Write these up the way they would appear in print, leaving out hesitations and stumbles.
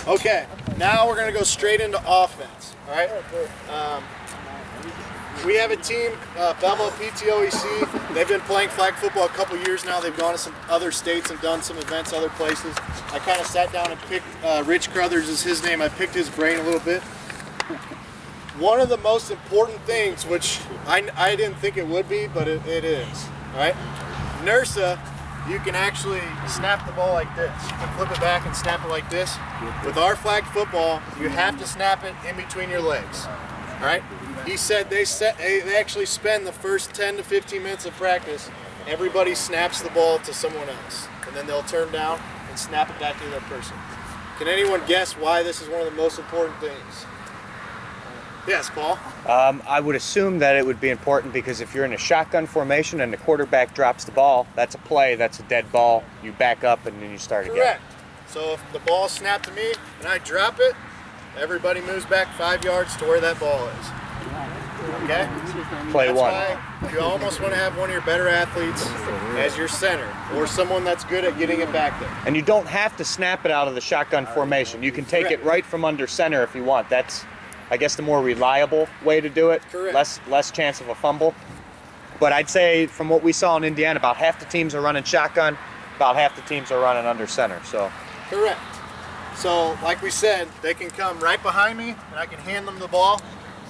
Okay, now we're going to go straight into offense, all right? We have a team, Belleville PTOEC. They've been playing flag football a couple years now. They've gone to some other states and done some events other places. I kind of sat down and picked, Rich Crothers is his name. I picked his brain a little bit. One of the most important things, which I didn't think it would be, but it is, all right? NERSA, you can actually snap the ball like this. You can flip it back and snap it like this. With our flag football, you have to snap it in between your legs, all right? He said they actually spend the first 10 to 15 minutes of practice, everybody snaps the ball to someone else, and then they'll turn down and snap it back to that person. Can anyone guess why this is one of the most important things? Yes, Paul? I would assume that it would be important because if you're in a shotgun formation and the quarterback drops the ball, that's a play, that's a dead ball. You back up and then you start again. Correct. So if the ball snapped to me and I drop it, everybody moves back 5 yards to where that ball is. Okay? Play That's one. why you almost want to have one of your better athletes as your center or someone that's good at getting it back there. And you don't have to snap it out of the shotgun formation. You can take it right from under center if you want. That's, I guess, the more reliable way to do it. Correct. Less chance of a fumble. But I'd say from what we saw in Indiana, about half the teams are running shotgun, about half the teams are running under center. So. Correct. So, like we said, they can come right behind me and I can hand them the ball,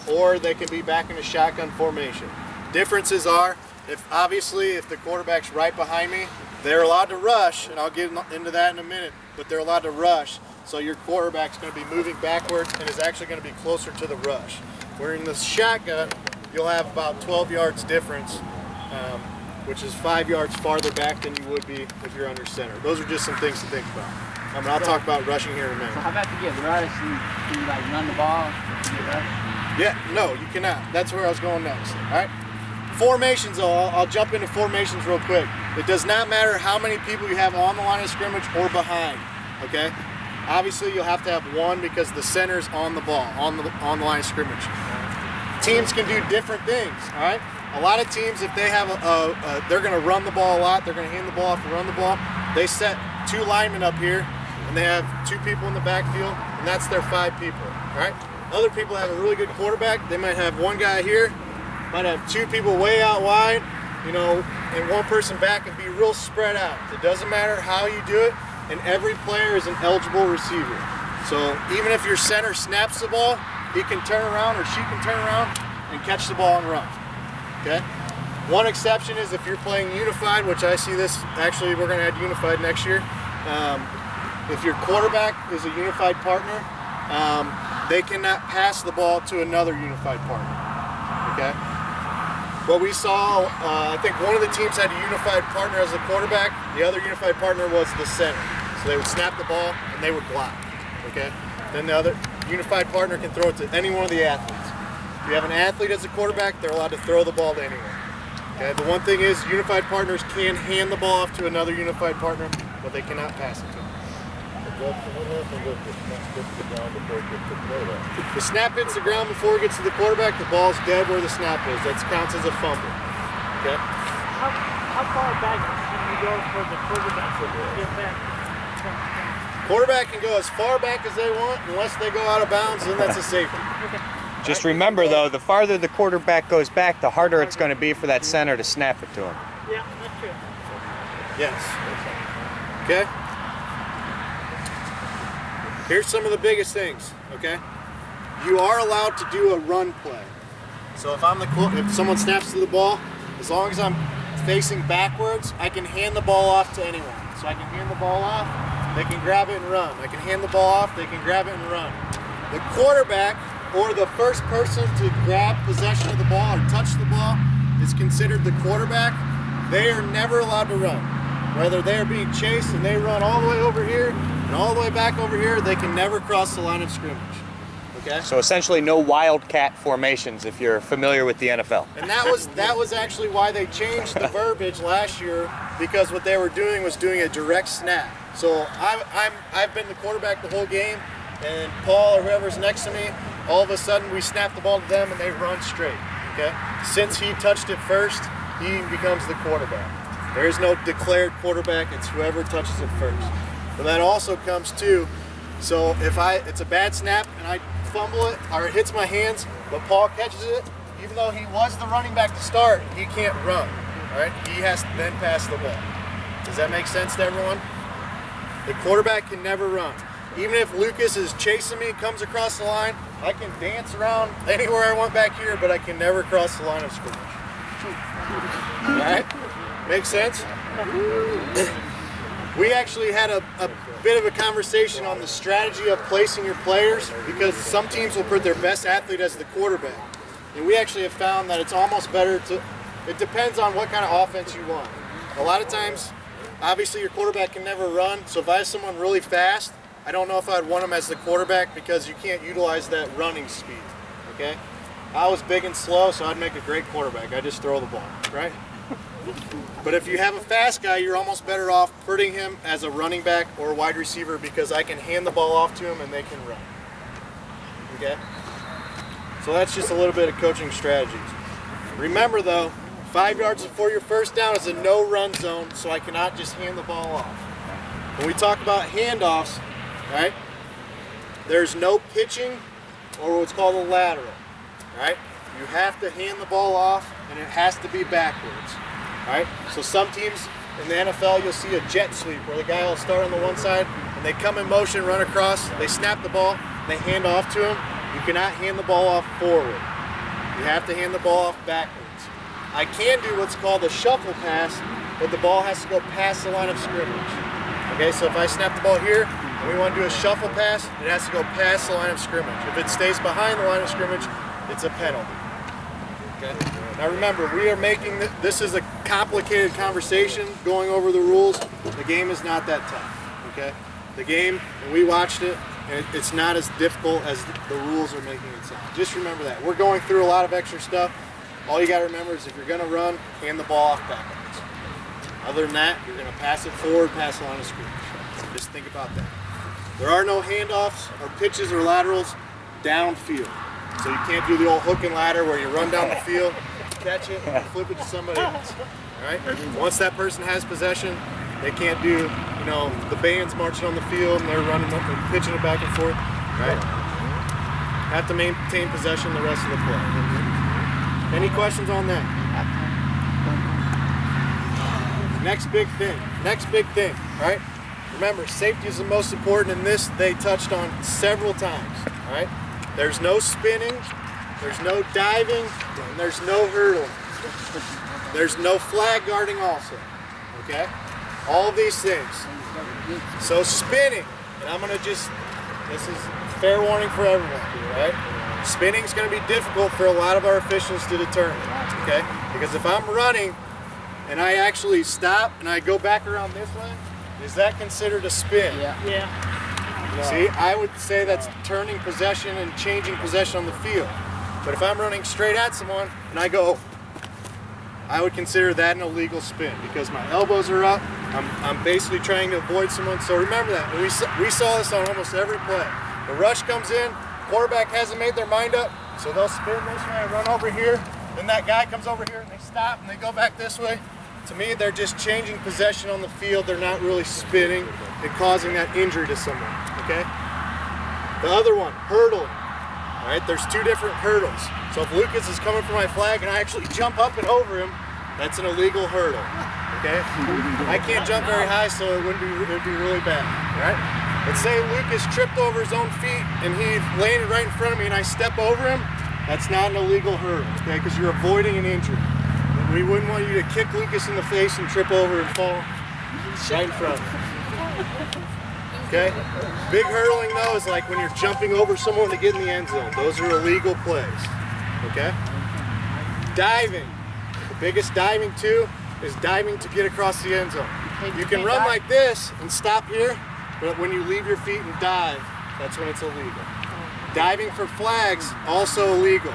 or they can be back in a shotgun formation. Differences are, if the quarterback's right behind me, they're allowed to rush, and I'll get into that in a minute, but they're allowed to rush. So your quarterback's going to be moving backwards and is actually going to be closer to the rush. Where in the shotgun, you'll have about 12 yards difference, which is 5 yards farther back than you would be if you're under center. Those are just some things to think about. I'll talk about rushing here in a minute. So how about to get rush? Can you like run the ball? Can you rush? Yeah, no, you cannot. That's where I was going next. All right. Formations, though, I'll jump into formations real quick. It does not matter how many people you have on the line of scrimmage or behind. Okay. Obviously, you'll have to have one because the center's on the ball, on the line of scrimmage. Teams can do different things. All right. A lot of teams, if they have they're going to run the ball a lot. They're going to hand the ball off and run the ball. They set 2 linemen up here, and they have 2 people in the backfield, and that's their 5 people. All right. Other people have a really good quarterback. They might have 1 guy here, might have 2 people way out wide, and 1 person back and be real spread out. It doesn't matter how you do it, and every player is an eligible receiver. So even if your center snaps the ball, he can turn around or she can turn around and catch the ball and run. Okay? One exception is if you're playing unified, which I see this, actually we're going to add unified next year. If your quarterback is a unified partner, they cannot pass the ball to another unified partner. Okay? What we saw, I think one of the teams had a unified partner as the quarterback. The other unified partner was the center. So they would snap the ball and they would block. Okay? Then the other unified partner can throw it to any one of the athletes. If you have an athlete as a quarterback, they're allowed to throw the ball to anyone. Okay? The one thing is unified partners can hand the ball off to another unified partner, but they cannot pass it to them. The snap hits the ground before it gets to the quarterback, the ball's dead where the snap is. That counts as a fumble. Okay? How far back can you go for the quarterback to get back? Quarterback can go as far back as they want, unless they go out of bounds, then that's a safety. Just remember, though, the farther the quarterback goes back, the harder it's going to be for that center to snap it to him. Yeah, that's true. Yes. Okay? Here's some of the biggest things, okay? You are allowed to do a run play. So if someone snaps to the ball, as long as I'm facing backwards, I can hand the ball off to anyone. So I can hand the ball off, they can grab it and run. I can hand the ball off, they can grab it and run. The quarterback or the first person to grab possession of the ball or touch the ball is considered the quarterback. They are never allowed to run. Whether they are being chased and they run all the way over here and all the way back over here, they can never cross the line of scrimmage. Okay? So essentially no wildcat formations if you're familiar with the NFL. And that was actually why they changed the verbiage last year, because what they were doing was doing a direct snap. So I've been the quarterback the whole game, and Paul or whoever's next to me, all of a sudden we snap the ball to them and they run straight. Okay? Since he touched it first, he becomes the quarterback. There is no declared quarterback, it's whoever touches it first. But that also comes to, so if it's a bad snap and I fumble it, or it hits my hands, but Paul catches it, even though he was the running back to start, he can't run, all right? He has to then pass the ball. Does that make sense to everyone? The quarterback can never run. Even if Lucas is chasing me, comes across the line, I can dance around anywhere I want back here, but I can never cross the line of scrimmage. All right? Make sense? We actually had a bit of a conversation on the strategy of placing your players, because some teams will put their best athlete as the quarterback. And we actually have found that it's almost better to, it depends on what kind of offense you want. A lot of times, obviously your quarterback can never run, so if I have someone really fast, I don't know if I'd want him as the quarterback because you can't utilize that running speed, okay? I was big and slow, so I'd make a great quarterback. I just throw the ball, right? But if you have a fast guy, you're almost better off putting him as a running back or a wide receiver because I can hand the ball off to him and they can run, okay? So that's just a little bit of coaching strategy. Remember though, 5 yards before your first down is a no-run zone, so I cannot just hand the ball off. When we talk about handoffs, right, there's no pitching or what's called a lateral, right? You have to hand the ball off and it has to be backwards, right? So some teams in the NFL, you'll see a jet sweep where the guy will start on the one side and they come in motion, run across, they snap the ball, they hand off to him. You cannot hand the ball off forward. You have to hand the ball off backwards. I can do what's called a shuffle pass, but the ball has to go past the line of scrimmage. Okay, so if I snap the ball here and we want to do a shuffle pass, it has to go past the line of scrimmage. If it stays behind the line of scrimmage, it's a penalty. Okay. Now remember, we are making this is a complicated conversation going over the rules. The game is not that tough. Okay, the game, and we watched it, and it's not as difficult as the rules are making it sound. Just remember that we're going through a lot of extra stuff. All you got to remember is if you're going to run, hand the ball off backwards. Other than that, you're going to pass it forward, pass the line of scrimmage. Just think about that. There are no handoffs or pitches or laterals downfield. So you can't do the old hook and ladder where you run down the field, catch it, and flip it to somebody else. All right? Once that person has possession, they can't do, the band's marching on the field and they're running up and pitching it back and forth. Right? Have to maintain possession the rest of the play. Any questions on that? Next big thing, right? Remember, safety is the most important, and this they touched on several times, all right? There's no spinning, there's no diving, and there's no hurdling. There's no flag guarding also, okay? All of these things. So spinning, and I'm gonna this is fair warning for everyone, right? Spinning's gonna be difficult for a lot of our officials to determine, okay? Because if I'm running, and I actually stop and I go back around this way, is that considered a spin? Yeah. See, I would say that's turning possession and changing possession on the field. But if I'm running straight at someone and I go, I would consider that an illegal spin because my elbows are up. I'm basically trying to avoid someone. So remember that. And we saw this on almost every play. The rush comes in, quarterback hasn't made their mind up, so they'll spin this way and run over here. Then that guy comes over here and they stop and they go back this way. To me, they're just changing possession on the field. They're not really spinning and causing that injury to someone, okay? The other one, hurdling, all right? There's two different hurdles. So if Lucas is coming for my flag and I actually jump up and over him, that's an illegal hurdle, okay? I can't jump very high, so it would be really bad, all right? But say Lucas tripped over his own feet and he landed right in front of me and I step over him, that's not an illegal hurdle, okay? Because you're avoiding an injury. We wouldn't want you to kick Lucas in the face and trip over and fall right in front of him. Okay? Big hurdling though is like when you're jumping over someone to get in the end zone. Those are illegal plays. Okay? Diving. The biggest diving too is diving to get across the end zone. You can run like this and stop here, but when you leave your feet and dive, that's when it's illegal. Diving for flags, also illegal.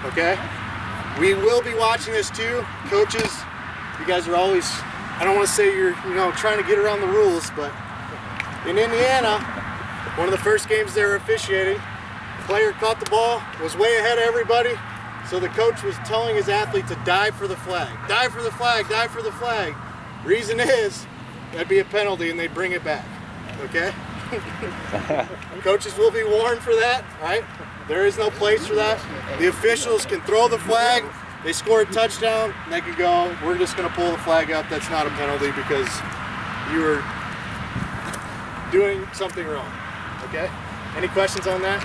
Okay? We will be watching this too. Coaches, you guys are always, I don't want to say you're trying to get around the rules, but in Indiana, one of the first games they were officiating, the player caught the ball, was way ahead of everybody, So the coach was telling his athlete to dive for the flag. Dive for the flag, dive for the flag. Reason is, that'd be a penalty and they'd bring it back, okay? Coaches will be warned for that, right? There is no place for that. The officials can throw the flag, they score a touchdown, and they can go, we're just gonna pull the flag up. That's not a penalty because you were doing something wrong, okay? Any questions on that?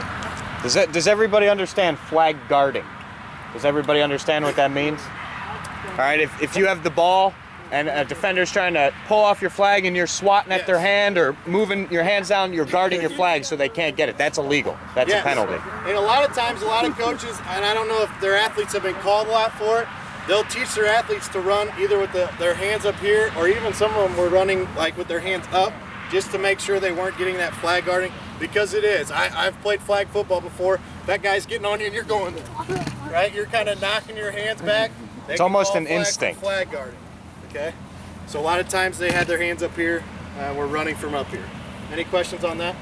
Does everybody understand flag guarding? Does everybody understand what that means? All right, if you have the ball and a defender's trying to pull off your flag and you're swatting at their hand or moving your hands down, you're guarding your flag so they can't get it. That's illegal. That's a penalty. And a lot of times, a lot of coaches, and I don't know if their athletes have been called a lot for it, they'll teach their athletes to run either with their hands up here, or even some of them were running like with their hands up, just to make sure they weren't getting that flag guarding, because it is. I've played flag football before. That guy's getting on you and you're going, right? You're kind of knocking your hands back. It's almost an instinct. Flag guarding, okay? So a lot of times they had their hands up here. We're running from up here. Any questions on that?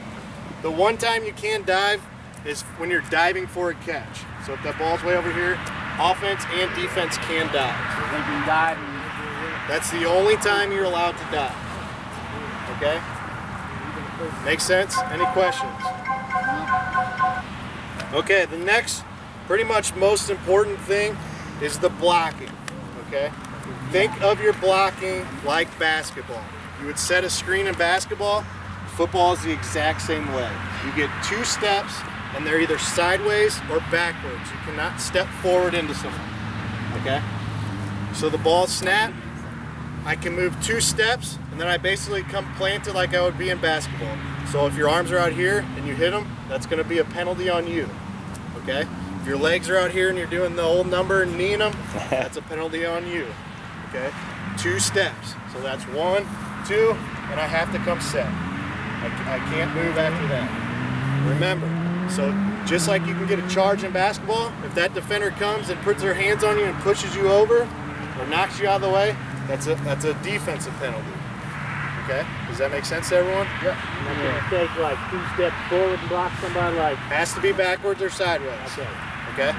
The one time you can dive is when you're diving for a catch. So if that ball's way over here, offense and defense can dive. They can dive. That's the only time you're allowed to dive. Okay? Makes sense? Any questions? Okay, the next, pretty much most important thing is the blocking. Okay? Think of your blocking like basketball. You would set a screen in basketball. Football is the exact same way. You get 2 steps, and they're either sideways or backwards. You cannot step forward into someone. Okay? So the ball snap, I can move 2 steps, and then I basically come planted like I would be in basketball. So if your arms are out here and you hit them, that's going to be a penalty on you. Okay? If your legs are out here and you're doing the old number and kneeing them, that's a penalty on you. Okay? 2 steps. So that's 1, 2, and I have to come set. I can't move after that. Remember, so just like you can get a charge in basketball, if that defender comes and puts their hands on you and pushes you over or knocks you out of the way, that's a defensive penalty. Okay? Does that make sense to everyone? Yeah. And I'm gonna take like 2 steps forward and block somebody like. Has to be backwards or sideways. Okay. Okay?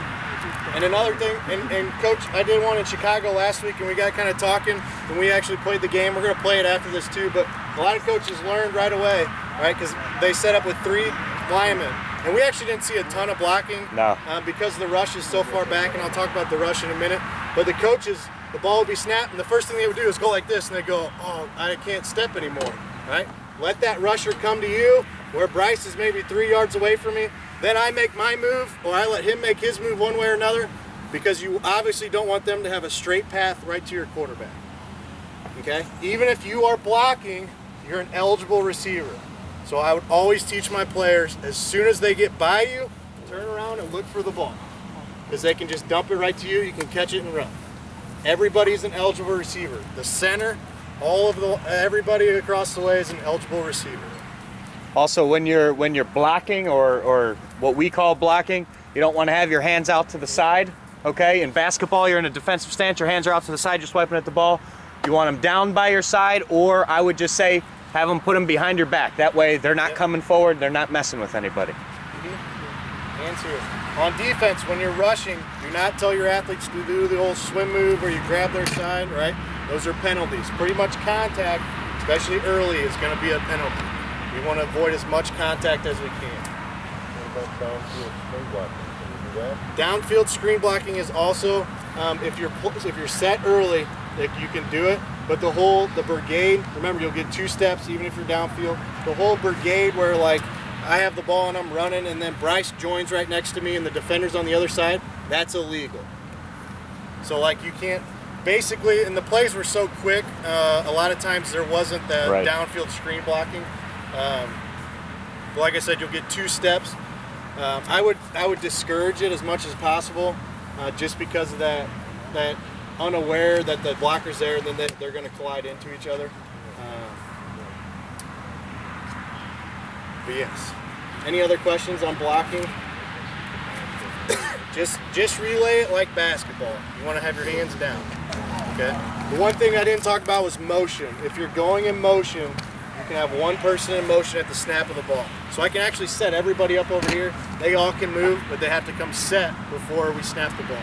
And another thing, and Coach, I did one in Chicago last week, and we got kind of talking, and we actually played the game. We're going to play it after this too, but a lot of coaches learned right away, right? Because they set up with 3 linemen, and we actually didn't see a ton of blocking. No. Because the rush is so far back, and I'll talk about the rush in a minute. But the coaches, the ball would be snapped, and the first thing they would do is go like this, and they go, oh, I can't step anymore, right? Let that rusher come to you, where Bryce is maybe 3 yards away from me. Then I make my move, or I let him make his move one way or another, because you obviously don't want them to have a straight path right to your quarterback. Okay? Even if you are blocking, you're an eligible receiver. So I would always teach my players, as soon as they get by you, turn around and look for the ball. Because they can just dump it right to you, you can catch it and run. Everybody's an eligible receiver. The center, everybody across the way is an eligible receiver. Also, when you're blocking or what we call blocking, you don't want to have your hands out to the side. Okay, in basketball, you're in a defensive stance. Your hands are out to the side. You're swiping at the ball. You want them down by your side, or I would just say have them put them behind your back. That way, they're not coming forward. They're not messing with anybody. Hands here. On defense, when you're rushing, do not tell your athletes to do the old swim move where you grab their side. Right? Those are penalties. Pretty much contact, especially early, is going to be a penalty. We want to avoid as much contact as we can. What about downfield screen blocking? Can you do that? Downfield screen blocking is also, if you're set early, you can do it. But the brigade, remember, you'll get 2 steps even if you're downfield. The whole brigade where like I have the ball and I'm running, and then Bryce joins right next to me and the defender's on the other side, that's illegal. So like you can't. Basically, and the plays were so quick, a lot of times there wasn't the downfield screen blocking. Like I said, you'll get 2 steps. I would discourage it as much as possible, just because of that unaware that the blocker's there, and then they're going to collide into each other. But yes. Any other questions on blocking? just relay it like basketball. You want to have your hands down. Okay. The one thing I didn't talk about was motion. If you're going in motion, you can have one person in motion at the snap of the ball. So I can actually set everybody up over here. They all can move, but they have to come set before we snap the ball.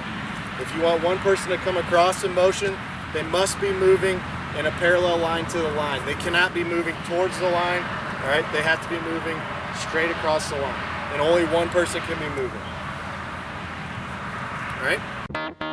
If you want one person to come across in motion, they must be moving in a parallel line to the line. They cannot be moving towards the line, all right? They have to be moving straight across the line. And only one person can be moving, all right?